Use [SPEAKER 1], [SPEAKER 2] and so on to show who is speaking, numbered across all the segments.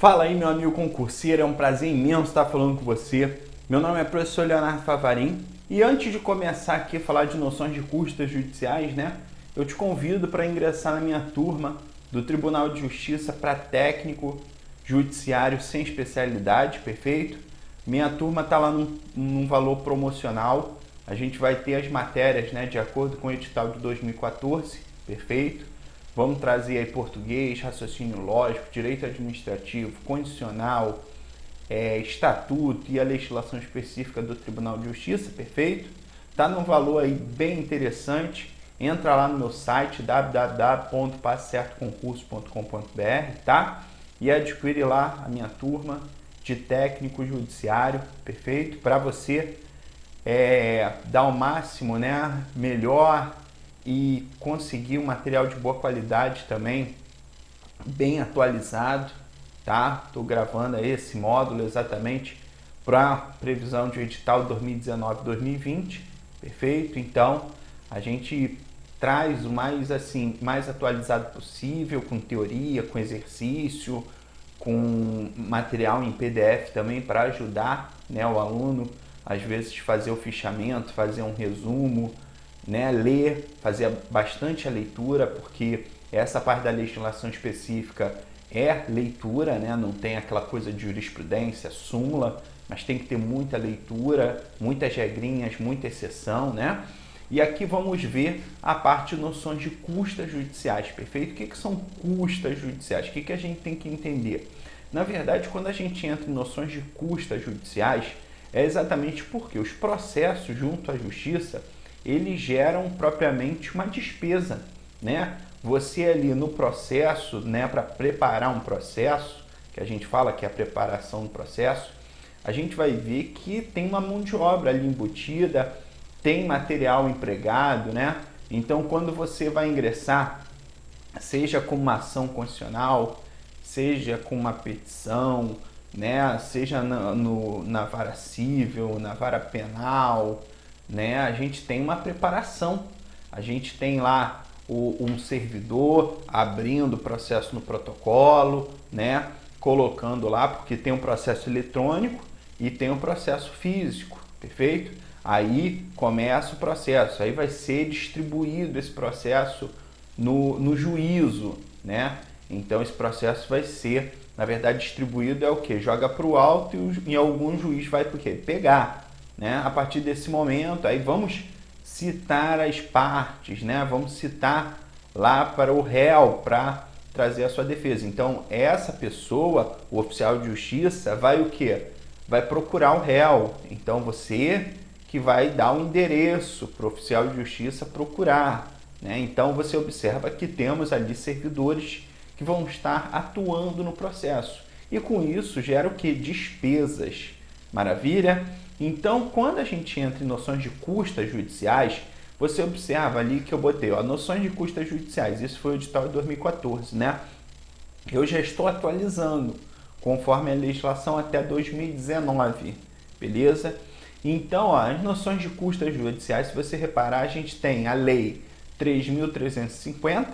[SPEAKER 1] Fala aí, meu amigo concurseiro, é um prazer imenso estar falando com você. Meu nome é professor Leonardo Favarin e antes de começar aqui a falar de noções de custas judiciais, eu te convido para ingressar na minha turma do Tribunal de Justiça para técnico judiciário sem especialidade, perfeito? Minha turma está lá num valor promocional, a gente vai ter as matérias de acordo com o edital de 2014, perfeito? Vamos trazer aí português, raciocínio lógico, direito administrativo, condicional, estatuto e a legislação específica do Tribunal de Justiça, perfeito? Tá num valor aí bem interessante. Entra lá no meu site www.passecertoconcurso.com.br, tá? E adquire lá a minha turma de técnico judiciário, perfeito? Para você dar o máximo, melhor e conseguir um material de boa qualidade também, bem atualizado, tá? Estou gravando aí esse módulo exatamente para previsão de edital 2019-2020, perfeito? Então, a gente traz o mais atualizado possível, com teoria, com exercício, com material em PDF também para ajudar o aluno, às vezes, fazer o fichamento, fazer um resumo, ler, fazer bastante a leitura, porque essa parte da legislação específica é leitura, não tem aquela coisa de jurisprudência, súmula, mas tem que ter muita leitura, muitas regrinhas, muita exceção, E aqui vamos ver a parte de noções de custas judiciais, perfeito? O que são custas judiciais? O que a gente tem que entender? Na verdade, quando a gente entra em noções de custas judiciais, é exatamente porque os processos junto à justiça eles geram propriamente uma despesa, Você ali no processo, para preparar um processo, que a gente fala que é a preparação do processo, a gente vai ver que tem uma mão de obra ali embutida, tem material empregado, Então, quando você vai ingressar, seja com uma ação constitucional, seja com uma petição, seja na vara civil, na vara penal, a gente tem uma preparação, a gente tem lá um servidor abrindo o processo no protocolo, colocando lá, porque tem um processo eletrônico e tem um processo físico, perfeito? Aí começa o processo, aí vai ser distribuído esse processo no juízo, Então esse processo vai ser, na verdade, distribuído o que? Joga para o alto e algum juiz vai para o quê? Pegar. A partir desse momento, aí vamos citar as partes, Vamos citar lá para o réu para trazer a sua defesa. Então, essa pessoa, o oficial de justiça, vai o quê? Vai procurar o réu. Então, você que vai dar o endereço para o oficial de justiça procurar, Então, você observa que temos ali servidores que vão estar atuando no processo. E com isso, gera o quê? Despesas. Maravilha? Então, quando a gente entra em noções de custas judiciais, você observa ali que eu botei, noções de custas judiciais, isso foi o edital de 2014, Eu já estou atualizando, conforme a legislação até 2019, beleza? Então, as noções de custas judiciais, se você reparar, a gente tem a lei 3.350,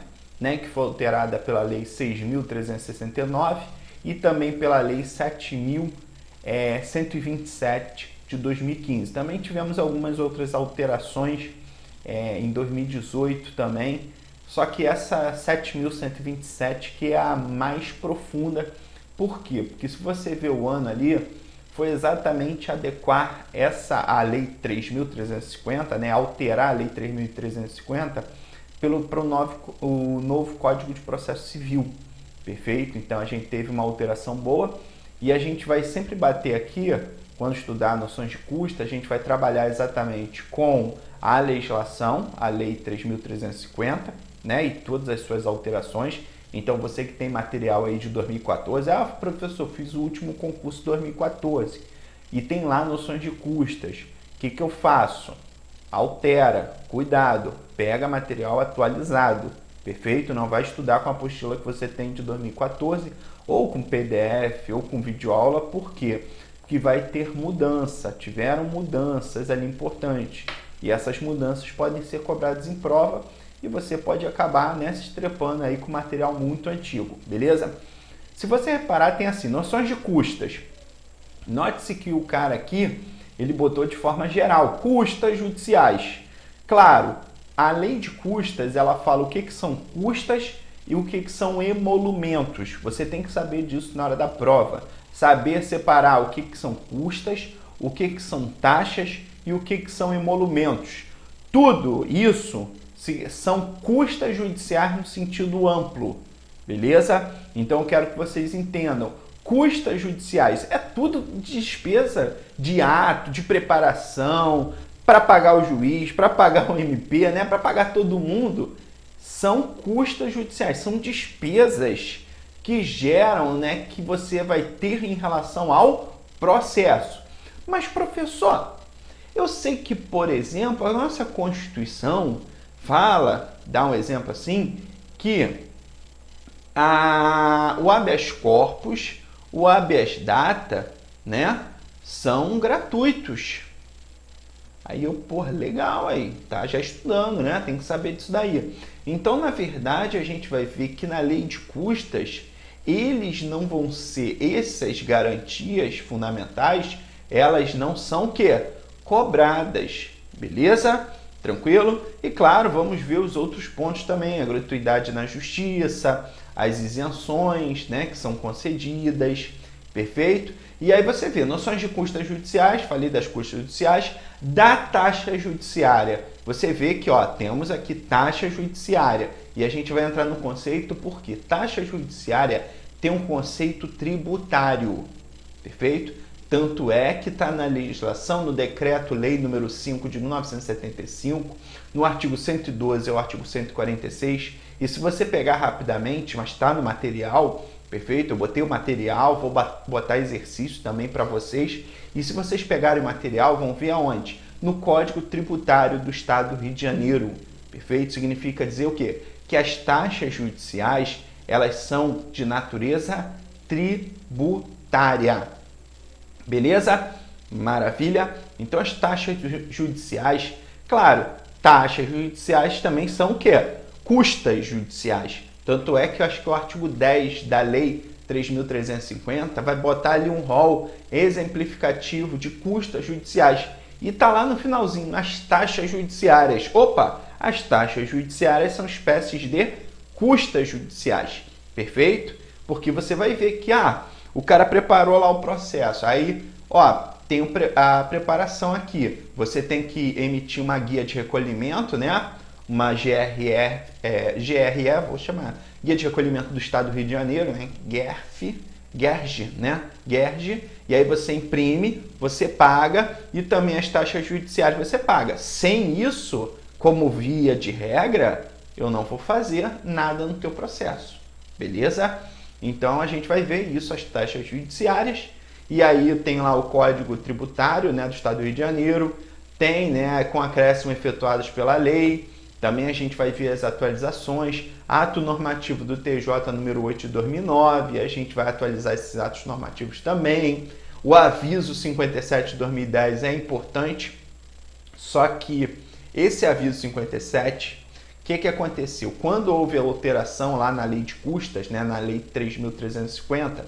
[SPEAKER 1] que foi alterada pela lei 6.369 e também pela lei 7.127 de 2015. Também tivemos algumas outras alterações em 2018 também, só que essa 7.127 que é a mais profunda. Por quê? Porque se você ver o ano ali, foi exatamente adequar a lei 3.350, alterar a lei 3.350 para o novo Código de Processo Civil, perfeito? Então a gente teve uma alteração boa e a gente vai sempre bater aqui, quando estudar noções de custo, a gente vai trabalhar exatamente com a legislação, a lei 3.350, e todas as suas alterações. Então você que tem material aí de 2014, professor, fiz o último concurso de 2014 e tem lá noções de custas. O que eu faço? Altera, cuidado, pega material atualizado, perfeito? Não vai estudar com a apostila que você tem de 2014 ou com PDF ou com videoaula, por quê? Porque vai ter mudança, tiveram mudanças ali importantes e essas mudanças podem ser cobradas em prova e você pode acabar se estrepando aí com material muito antigo, beleza? Se você reparar, tem assim, noções de custas. Note-se que o cara aqui, ele botou de forma geral, custas judiciais. Claro, a lei de custas, ela fala o que são custas e o que são emolumentos. Você tem que saber disso na hora da prova. Saber separar o que são custas, o que são taxas e o que são emolumentos. Tudo isso são custas judiciais no sentido amplo, beleza? Então eu quero que vocês entendam. Custas judiciais é tudo despesa de ato, de preparação, para pagar o juiz, para pagar o MP, né? Para pagar todo mundo. São custas judiciais, são despesas que geram, né, que você vai ter em relação ao processo. Mas, professor, eu sei que, por exemplo, a nossa Constituição fala, dá um exemplo assim, que o habeas corpus, o habeas data, né, são gratuitos. Aí eu, pô, legal aí, tá já estudando, né? Tem que saber disso daí. Então, na verdade, a gente vai ver que na lei de custas, eles não vão ser, essas garantias fundamentais, elas não são o quê? Cobradas, beleza? Tranquilo? E claro, vamos ver os outros pontos também, a gratuidade na justiça, as isenções, né, que são concedidas, perfeito? E aí você vê noções de custas judiciais, falei das custas judiciais, da taxa judiciária. Você vê que, ó, temos aqui taxa judiciária e a gente vai entrar no conceito porque taxa judiciária tem um conceito tributário, perfeito? Tanto é que está na legislação, no Decreto-Lei número 5 de 1975, no artigo 112 ao artigo 146. E se você pegar rapidamente, mas está no material, perfeito? Eu botei o material, vou botar exercício também para vocês. E se vocês pegarem o material, vão ver aonde? No Código Tributário do Estado do Rio de Janeiro, perfeito? Significa dizer o quê? Que as taxas judiciais, elas são de natureza tributária. Beleza? Maravilha? Então as taxas judiciais, claro, taxas judiciais também são o quê? Custas judiciais. Tanto é que eu acho que o artigo 10 da Lei 3.350 vai botar ali um rol exemplificativo de custas judiciais. E tá lá no finalzinho, as taxas judiciárias. Opa, as taxas judiciárias são espécies de custas judiciais. Perfeito? Porque você vai ver que, o cara preparou lá o processo. Aí, ó, tem a preparação aqui. Você tem que emitir uma guia de recolhimento, né? Uma GRE, vou chamar, Guia de Recolhimento do Estado do Rio de Janeiro, né? GERJ, né? GERJ, e aí você imprime, você paga e também as taxas judiciárias você paga. Sem isso, como via de regra, eu não vou fazer nada no teu processo, beleza? Então a gente vai ver isso, as taxas judiciárias, e aí tem lá o Código Tributário, né, do Estado do Rio de Janeiro, tem, né, com acréscimo efetuados pela lei. Também a gente vai ver as atualizações, ato normativo do TJ número 8 de 2009, a gente vai atualizar esses atos normativos também. O aviso 57 de 2010 é importante, só que esse aviso 57, o que aconteceu? Quando houve a alteração lá na lei de custas, né, na lei 3.350,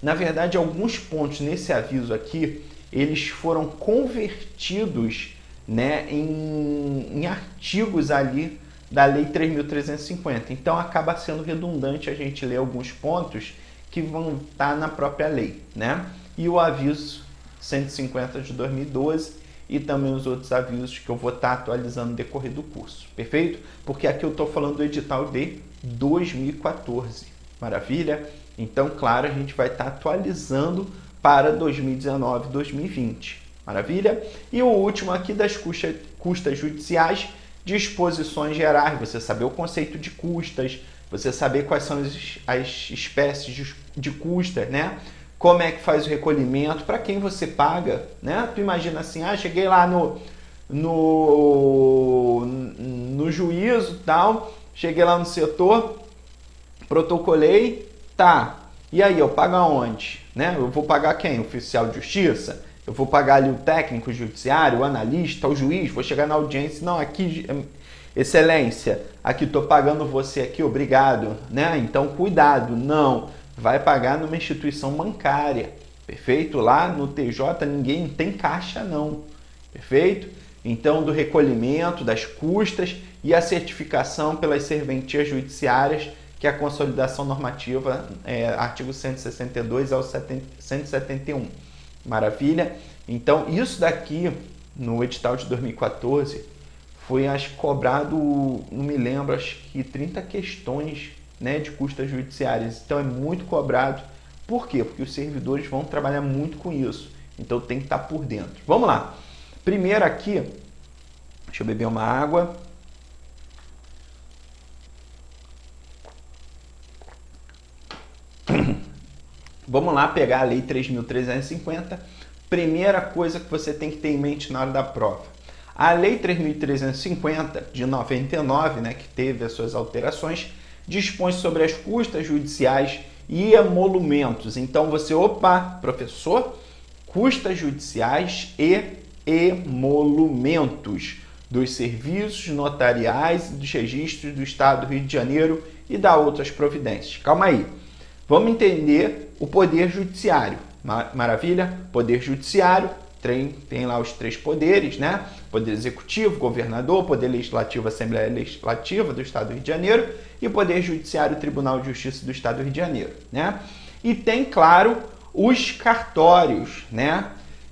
[SPEAKER 1] na verdade alguns pontos nesse aviso aqui, eles foram convertidos, né, em artigos ali da Lei 3.350. Então acaba sendo redundante a gente ler alguns pontos que vão estar na própria lei, né? E o aviso 150 de 2012 e também os outros avisos que eu vou estar atualizando no decorrer do curso, perfeito? Porque aqui eu estou falando do edital de 2014, maravilha? Então, claro, a gente vai estar atualizando para 2019, 2020. Maravilha? E o último aqui das custas judiciais, disposições gerais, você saber o conceito de custas, você saber quais são as espécies de custas, né? Como é que faz o recolhimento, para quem você paga, né? Tu imagina assim, cheguei lá no juízo tal, cheguei lá no setor, protocolei, tá, e aí eu pago aonde? Né? Eu vou pagar quem? O oficial de justiça? Eu vou pagar ali o técnico judiciário, o analista, o juiz, vou chegar na audiência, não, aqui, excelência, aqui estou pagando você aqui, obrigado, né? Então, cuidado, não, vai pagar numa instituição bancária, perfeito? Lá no TJ ninguém tem caixa não, perfeito? Então, do recolhimento das custas e a certificação pelas serventias judiciárias, que é a consolidação normativa, artigo 162 ao 171. Maravilha? Então, isso daqui, no edital de 2014, foi, acho que, cobrado, não me lembro, acho que 30 questões, né, de custas judiciárias. Então, é muito cobrado. Por quê? Porque os servidores vão trabalhar muito com isso. Então, tem que estar por dentro. Vamos lá. Primeiro aqui, deixa eu beber uma água. Vamos lá pegar a Lei 3.350. Primeira coisa que você tem que ter em mente na hora da prova. A Lei 3.350 de 99, né, que teve as suas alterações, dispõe sobre as custas judiciais e emolumentos. Então você, professor, custas judiciais e emolumentos dos serviços notariais e dos registros do Estado do Rio de Janeiro e da outras providências. Calma aí. Vamos entender o Poder Judiciário. Maravilha? Poder Judiciário tem lá os 3 poderes, né? Poder Executivo, Governador, Poder Legislativo, Assembleia Legislativa do Estado do Rio de Janeiro e Poder Judiciário, Tribunal de Justiça do Estado do Rio de Janeiro, né? E tem, claro, os cartórios, né?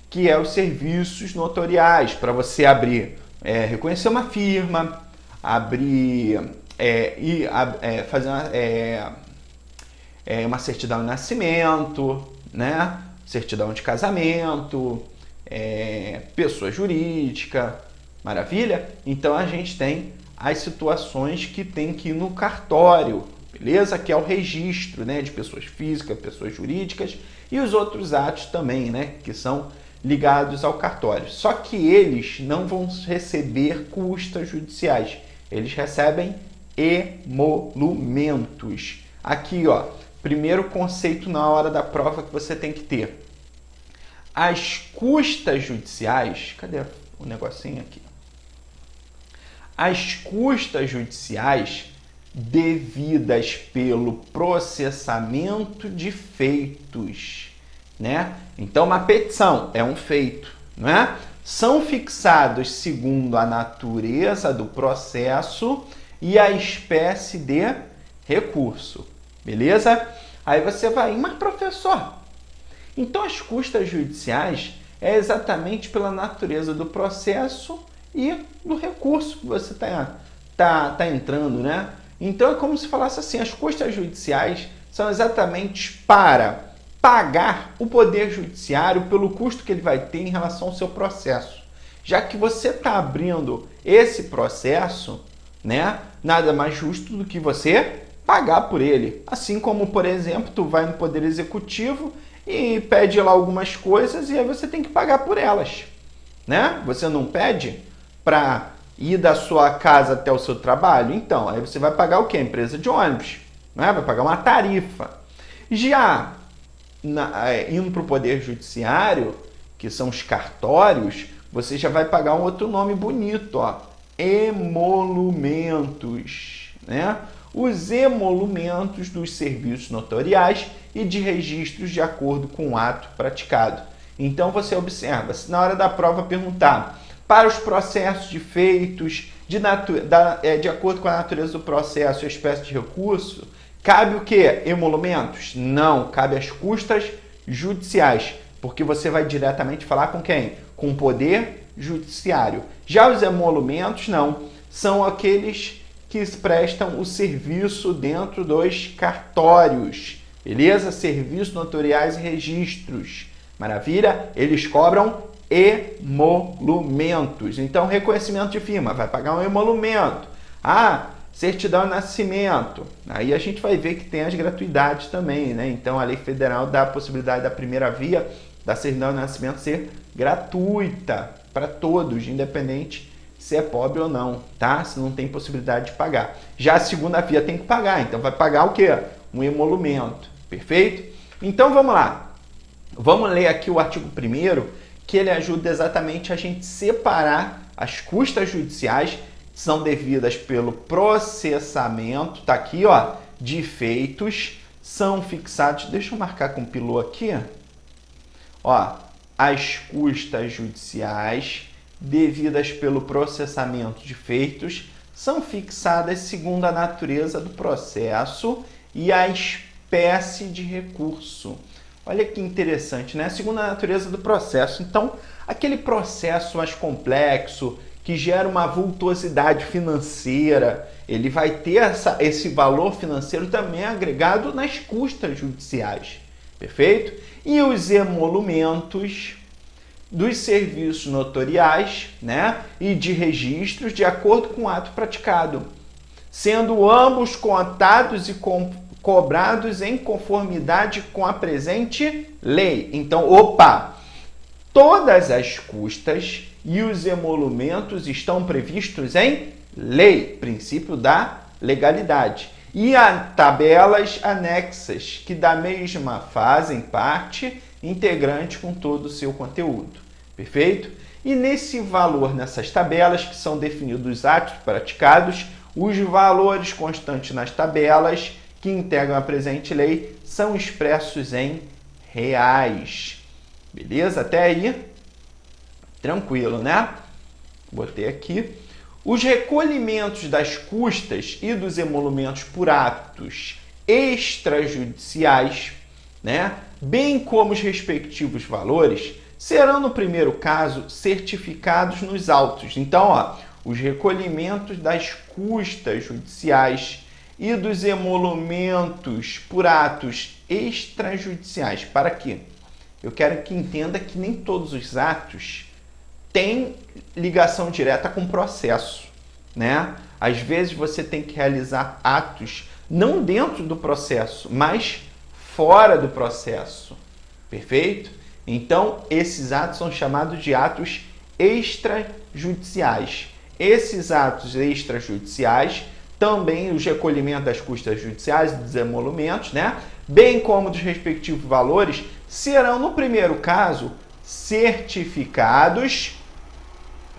[SPEAKER 1] Que é os serviços notoriais para você abrir, reconhecer uma firma, abrir fazer uma certidão de nascimento, né? Certidão de casamento, pessoa jurídica, maravilha? Então a gente tem as situações que tem que ir no cartório, beleza? Que é o registro, né, de pessoas físicas, pessoas jurídicas e os outros atos também, né, que são ligados ao cartório. Só que eles não vão receber custas judiciais, eles recebem emolumentos. Aqui, ó, primeiro conceito na hora da prova que você tem que ter. As custas judiciais... Cadê o negocinho aqui? As custas judiciais devidas pelo processamento de feitos, né? Então, uma petição é um feito, não é? São fixados segundo a natureza do processo e a espécie de recurso. Beleza? Aí você vai, mas professor, então as custas judiciais é exatamente pela natureza do processo e do recurso que você tá entrando, né? Então é como se falasse assim, as custas judiciais são exatamente para pagar o Poder Judiciário pelo custo que ele vai ter em relação ao seu processo. Já que você está abrindo esse processo, né? Nada mais justo do que você pagar por ele. Assim como, por exemplo, tu vai no Poder Executivo e pede lá algumas coisas e aí você tem que pagar por elas, né? Você não pede para ir da sua casa até o seu trabalho? Então, aí você vai pagar o quê? Empresa de ônibus, né? Vai pagar uma tarifa. Já indo para o Poder Judiciário, que são os cartórios, você já vai pagar um outro nome bonito, ó, emolumentos, né? Os emolumentos dos serviços notoriais e de registros de acordo com o ato praticado. Então você observa, se na hora da prova perguntar para os processos de feitos de acordo com a natureza do processo e a espécie de recurso, cabe o quê? Emolumentos? Não, cabe as custas judiciais, porque você vai diretamente falar com quem? Com o Poder Judiciário. Já os emolumentos não, são aqueles que prestam o serviço dentro dos cartórios, beleza? Serviços notoriais e registros, maravilha? Eles cobram emolumentos. Então, reconhecimento de firma, vai pagar um emolumento. Certidão de nascimento. Aí a gente vai ver que tem as gratuidades também, né? Então, a lei federal dá a possibilidade da primeira via da certidão de nascimento ser gratuita para todos, independente se é pobre ou não, tá? Se não tem possibilidade de pagar. Já a segunda via tem que pagar, então vai pagar o quê? Um emolumento, perfeito? Então vamos lá. Vamos ler aqui o artigo 1º, que ele ajuda exatamente a gente separar as custas judiciais que são devidas pelo processamento, tá aqui, ó, de feitos, são fixados, deixa eu marcar com pilô aqui, ó, as custas judiciais devidas pelo processamento de feitos são fixadas segundo a natureza do processo e a espécie de recurso. Olha que interessante, né? Segundo a natureza do processo. Então, aquele processo mais complexo, que gera uma vultuosidade financeira, ele vai ter esse valor financeiro também agregado nas custas judiciais, perfeito? E os emolumentos dos serviços notoriais, né, e de registros de acordo com o ato praticado, sendo ambos contados e cobrados em conformidade com a presente lei. Então, todas as custas e os emolumentos estão previstos em lei, princípio da legalidade. E há tabelas anexas que da mesma fazem parte integrante com todo o seu conteúdo. Perfeito? E nesse valor, nessas tabelas que são definidos os atos praticados, os valores constantes nas tabelas que integram a presente lei são expressos em reais. Beleza? Até aí? Tranquilo, né? Botei aqui. Os recolhimentos das custas e dos emolumentos por atos extrajudiciais, né, bem como os respectivos valores, serão, no primeiro caso, certificados nos autos. Então, ó, os recolhimentos das custas judiciais e dos emolumentos por atos extrajudiciais. Para quê? Eu quero que entenda que nem todos os atos têm ligação direta com o processo, né? Às vezes você tem que realizar atos não dentro do processo, mas fora do processo, perfeito? Então, esses atos são chamados de atos extrajudiciais. Esses atos extrajudiciais, também os recolhimentos das custas judiciais e dos emolumentos, né, bem como dos respectivos valores, serão, no primeiro caso, certificados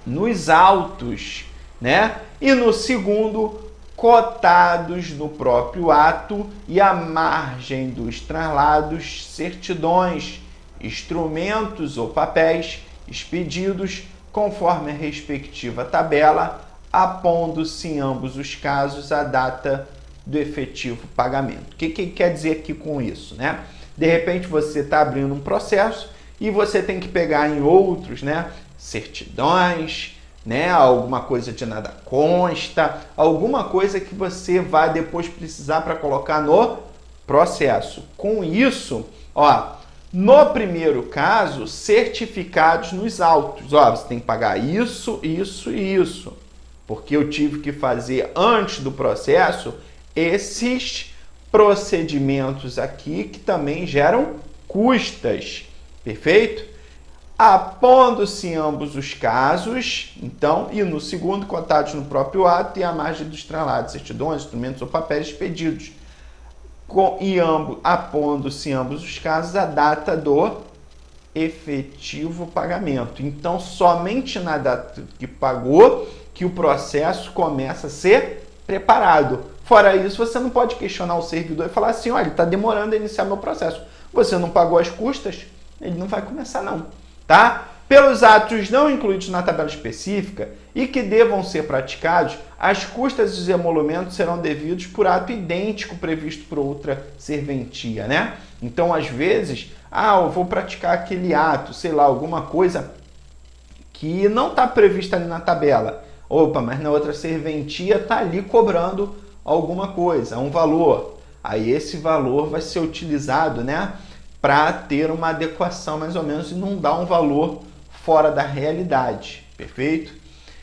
[SPEAKER 1] nos autos, né, e no segundo, cotados no próprio ato e à margem dos traslados, certidões, instrumentos ou papéis expedidos conforme a respectiva tabela, apondo-se em ambos os casos a data do efetivo pagamento. O que quer dizer aqui com isso, né? De repente você está abrindo um processo e você tem que pegar em outros, né, certidões, né, alguma coisa de nada consta, alguma coisa que você vai depois precisar para colocar no processo. Com isso, ó, no primeiro caso, certificados nos autos. Ó, você tem que pagar isso, isso e isso, porque eu tive que fazer antes do processo esses procedimentos aqui que também geram custas, perfeito? Apondo-se em ambos os casos, então, e no segundo, cotados no próprio ato e à margem dos traslados, certidões, instrumentos ou papéis expedidos, apondo-se em ambos os casos a data do efetivo pagamento. Então, somente na data que pagou que o processo começa a ser preparado. Fora isso, você não pode questionar o servidor e falar assim, olha, está demorando a iniciar meu processo. Você não pagou as custas, ele não vai começar não, tá? Pelos atos não incluídos na tabela específica e que devam ser praticados, as custas e os emolumentos serão devidos por ato idêntico previsto por outra serventia, né? Então, às vezes, eu vou praticar aquele ato, sei lá, alguma coisa que não está prevista ali na tabela. Opa, mas na outra serventia está ali cobrando alguma coisa, um valor. Aí esse valor vai ser utilizado, né, para ter uma adequação mais ou menos e não dar um valor fora da realidade, perfeito?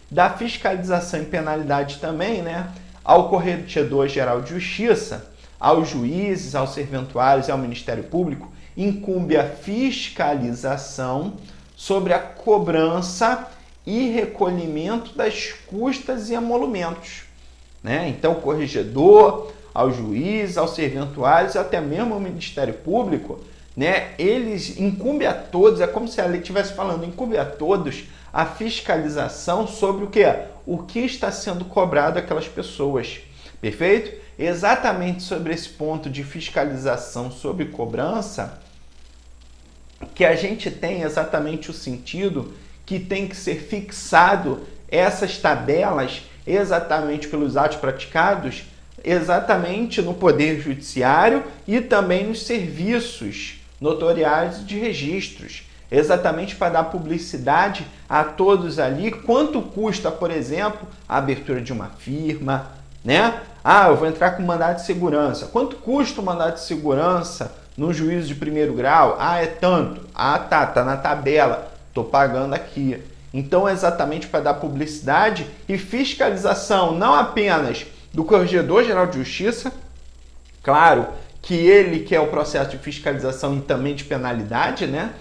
[SPEAKER 1] Da fiscalização e penalidade também, né, ao Corregedor-Geral de Justiça, aos juízes, aos serventuários e ao Ministério Público, incumbe a fiscalização sobre a cobrança e recolhimento das custas e emolumentos, né? Então, o corregedor, ao juiz, aos serventuários, até mesmo ao Ministério Público, né? Eles incumbe a todos, é como se a lei estivesse falando, incumbe a todos a fiscalização sobre o que? O que está sendo cobrado aquelas pessoas, perfeito? exatamente sobre esse ponto de fiscalização sobre cobrança, que a gente tem exatamente o sentido que tem que ser fixado essas tabelas exatamente pelos atos praticados, exatamente no Poder Judiciário e também nos serviços notoriais de registros, exatamente para dar publicidade a todos ali. Quanto custa, por exemplo, a abertura de uma firma, né? Ah, eu vou entrar com mandado de segurança. Quanto custa o mandado de segurança no juízo de primeiro grau? Ah, é tanto. Ah, tá na tabela, tô pagando aqui. Então, é exatamente para dar publicidade e fiscalização, não apenas do Corregedor-Geral de Justiça, claro que ele quer o processo de fiscalização e também de penalidade, né?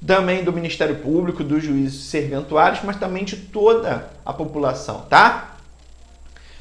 [SPEAKER 1] Também do Ministério Público, dos juízes serventuários, mas também de toda a população, tá?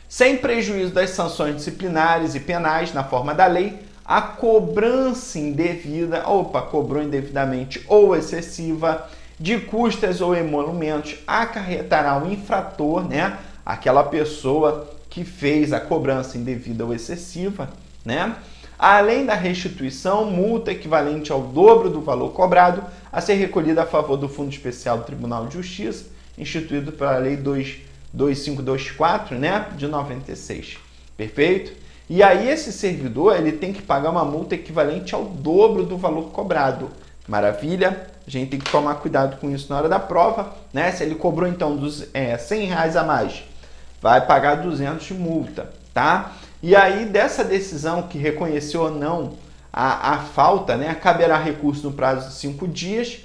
[SPEAKER 1] Sem prejuízo das sanções disciplinares e penais na forma da lei, a cobrança indevida, cobrou indevidamente ou excessiva, de custas ou emolumentos acarretará o infrator, né? Aquela pessoa que fez a cobrança indevida ou excessiva, né? Além da restituição, multa equivalente ao dobro do valor cobrado a ser recolhida a favor do Fundo Especial do Tribunal de Justiça, instituído pela Lei 2524, né, de 96. Perfeito? E aí esse servidor ele tem que pagar uma multa equivalente ao dobro do valor cobrado. Maravilha? A gente tem que tomar cuidado com isso na hora da prova, né? Se ele cobrou então R$100 a mais, vai pagar 200 de multa, tá? E aí, dessa decisão que reconheceu ou não a falta, né, caberá recurso no prazo de 5 dias,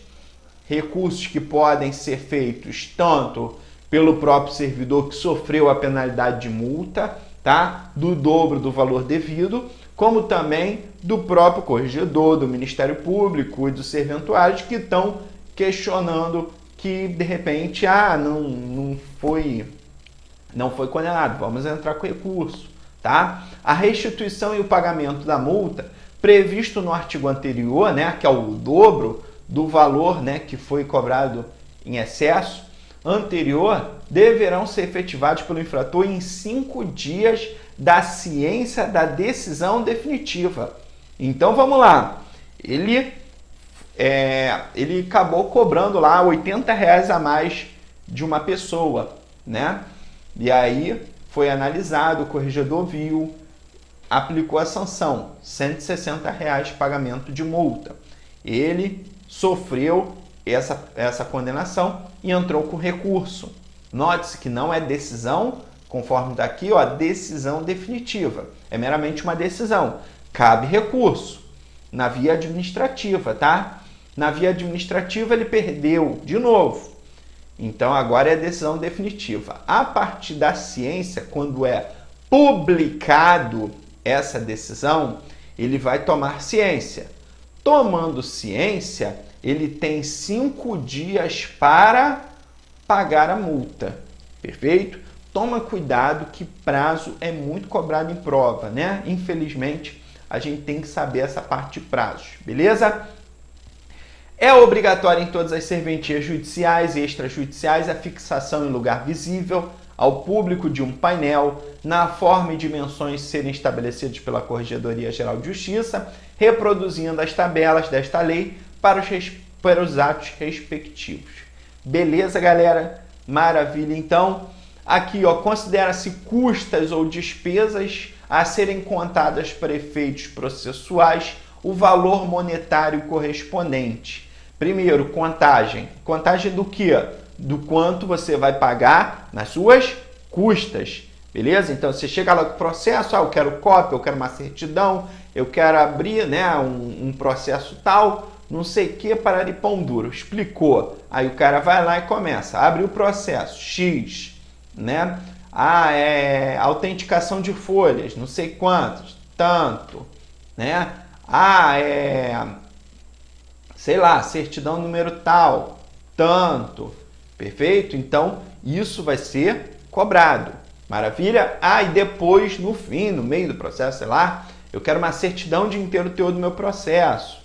[SPEAKER 1] recursos que podem ser feitos tanto pelo próprio servidor que sofreu a penalidade de multa, tá, do dobro do valor devido, como também do próprio corregedor, do Ministério Público e dos serventuários que estão questionando que, de repente, não foi condenado, vamos entrar com recurso. Tá? A restituição e o pagamento da multa previsto no artigo anterior, né, que é o dobro do valor, né, que foi cobrado em excesso anterior, deverão ser efetivados pelo infrator em 5 dias da ciência da decisão definitiva. Então vamos lá, ele acabou cobrando lá R$80 a mais de uma pessoa, né? E aí foi analisado, o corregedor viu, aplicou a sanção, R$160 pagamento de multa. Ele sofreu essa condenação e entrou com recurso. Note-se que não é decisão, conforme está aqui, decisão definitiva. É meramente uma decisão. Cabe recurso na via administrativa, tá? Na via administrativa ele perdeu de novo. Então, agora é a decisão definitiva. A partir da ciência, quando é publicado essa decisão, ele vai tomar ciência. Tomando ciência, ele tem 5 dias para pagar a multa. Perfeito? Toma cuidado que prazo é muito cobrado em prova, né? Infelizmente, a gente tem que saber essa parte de prazos, beleza? É obrigatório em todas as serventias judiciais e extrajudiciais a fixação em lugar visível ao público de um painel na forma e dimensões serem estabelecidos pela Corregedoria-Geral de Justiça, reproduzindo as tabelas desta lei para os atos respectivos. Beleza, galera? Maravilha. Então, aqui, considera-se custas ou despesas a serem contadas para efeitos processuais o valor monetário correspondente. Primeiro, contagem. Contagem do quê? Do quanto você vai pagar nas suas custas. Beleza? Então, você chega lá com o processo, eu quero cópia, eu quero uma certidão, eu quero abrir, né, um processo tal, não sei o que, parar de pão duro. Explicou. Aí o cara vai lá e começa. Abre o processo. X, né? Autenticação de folhas, não sei quantos, tanto, né? Sei lá, certidão número tal, tanto, perfeito? Então, isso vai ser cobrado, maravilha? E depois, no fim, no meio do processo, sei lá, eu quero uma certidão de inteiro teor do meu processo,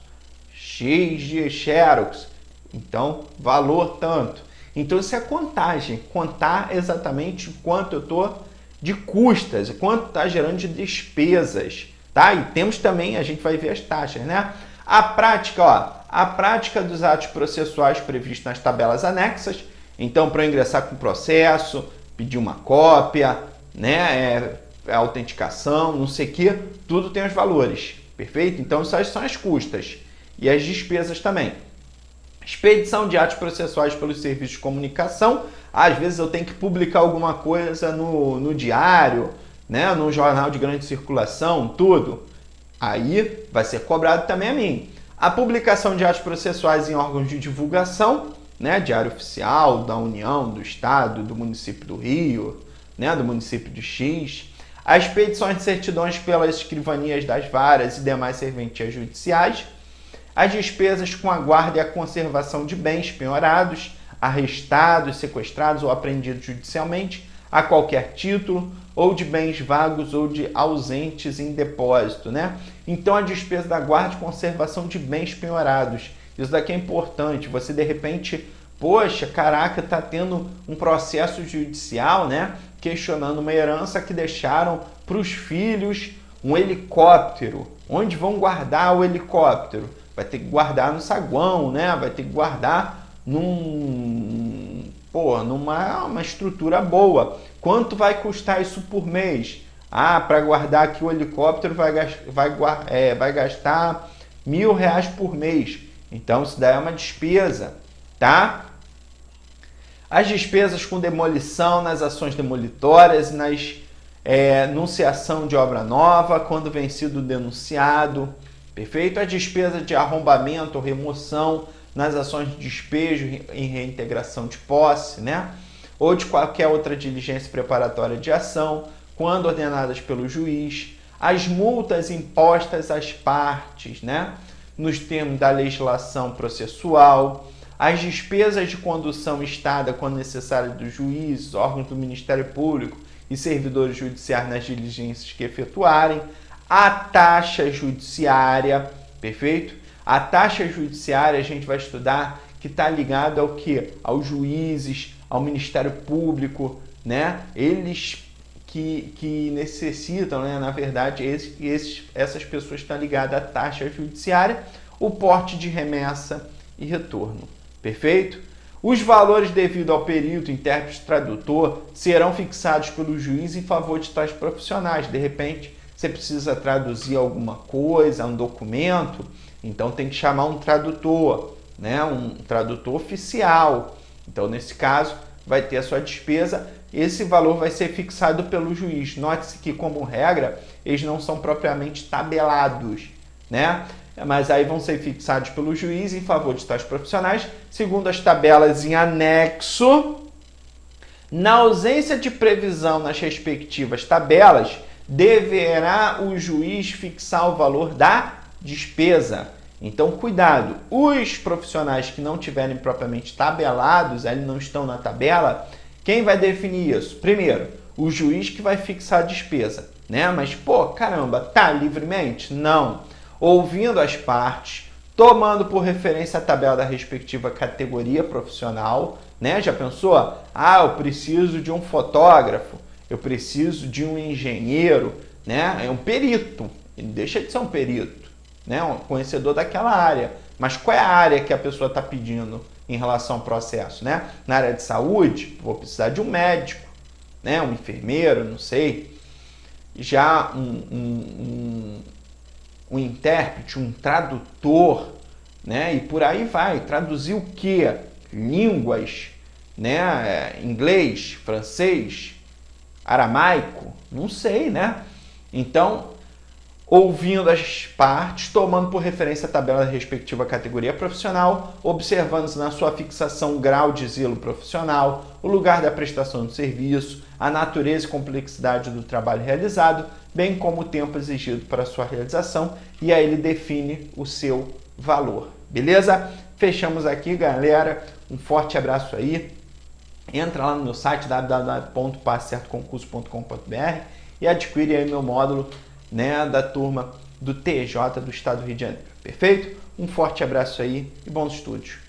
[SPEAKER 1] X de Xerox, então, valor tanto. Então, isso é contagem, contar exatamente quanto eu estou de custas, quanto está gerando de despesas, tá? E temos também, a gente vai ver as taxas, né? A prática, ó, a prática dos atos processuais previstos nas tabelas anexas. Então, para eu ingressar com o processo, pedir uma cópia, né? Autenticação, não sei o que, tudo tem os valores, perfeito? Então, essas são as custas e as despesas também. Expedição de atos processuais pelos serviços de comunicação. Às vezes eu tenho que publicar alguma coisa no diário, né? No jornal de grande circulação, tudo. Aí vai ser cobrado também a mim. A publicação de atos processuais em órgãos de divulgação, né? Diário Oficial da União, do Estado, do município do Rio, né? Do município de X. As expedições de certidões pelas escrivanias das varas e demais serventias judiciais. As despesas com a guarda e a conservação de bens penhorados, arrestados, sequestrados ou apreendidos judicialmente, a qualquer título, ou de bens vagos ou de ausentes em depósito, né? Então, a despesa da guarda e conservação de bens penhorados. Isso daqui é importante. Você, de repente, poxa, caraca, tá tendo um processo judicial, né? Questionando uma herança que deixaram para os filhos um helicóptero. Onde vão guardar o helicóptero? Vai ter que guardar no saguão, né? Vai ter que guardar numa estrutura boa. Quanto vai custar isso por mês? Ah, para guardar aqui o helicóptero vai gastar R$1.000 por mês. Então, isso daí é uma despesa, tá? As despesas com demolição nas ações demolitórias e nas enunciação de obra nova, quando vencido o denunciado. Perfeito? A despesa de arrombamento ou remoção nas ações de despejo em reintegração de posse, né? Ou de qualquer outra diligência preparatória de ação, quando ordenadas pelo juiz. As multas impostas às partes, né? Nos termos da legislação processual. As despesas de condução estada, quando necessário, dos juízes, órgãos do Ministério Público e servidores judiciários nas diligências que efetuarem. A taxa judiciária, perfeito? A taxa judiciária a gente vai estudar que está ligada ao quê? Aos juízes, ao Ministério Público, né? Eles que necessitam, né? Na verdade, essas pessoas estão ligadas à taxa judiciária, o porte de remessa e retorno, perfeito? Os valores devido ao perito, intérprete, tradutor serão fixados pelo juiz em favor de tais profissionais. De repente, você precisa traduzir alguma coisa, um documento, então tem que chamar um tradutor, né? Um tradutor oficial. Então, nesse caso, vai ter a sua despesa, esse valor vai ser fixado pelo juiz. Note-se que, como regra, eles não são propriamente tabelados, né? Mas aí vão ser fixados pelo juiz em favor de tais profissionais, segundo as tabelas em anexo. Na ausência de previsão nas respectivas tabelas, deverá o juiz fixar o valor da despesa. Então, cuidado, os profissionais que não tiverem propriamente tabelados, eles não estão na tabela, quem vai definir isso? Primeiro, o juiz que vai fixar a despesa, né? Mas, pô, caramba, tá livremente? Não. Ouvindo as partes, tomando por referência a tabela da respectiva categoria profissional, né? Já pensou? Ah, eu preciso de um fotógrafo, eu preciso de um engenheiro, né? É um perito, ele deixa de ser um perito, né? Um conhecedor daquela área. Mas qual é a área que a pessoa está pedindo em relação ao processo, né? Na área de saúde, vou precisar de um médico, né? Um enfermeiro, não sei. Já um intérprete, um tradutor, né? E por aí vai. Traduzir o quê? Línguas, né? Inglês, francês, aramaico, não sei, né? Então, ouvindo as partes, tomando por referência a tabela da respectiva categoria profissional, observando-se na sua fixação o grau de zelo profissional, o lugar da prestação do serviço, a natureza e complexidade do trabalho realizado, bem como o tempo exigido para a sua realização, e aí ele define o seu valor. Beleza? Fechamos aqui, galera. Um forte abraço aí. Entra lá no meu site www.passecertoconcurso.com.br e adquire aí meu módulo, né, da turma do TJ do Estado do Rio de Janeiro. Perfeito? Um forte abraço aí e bons estudos.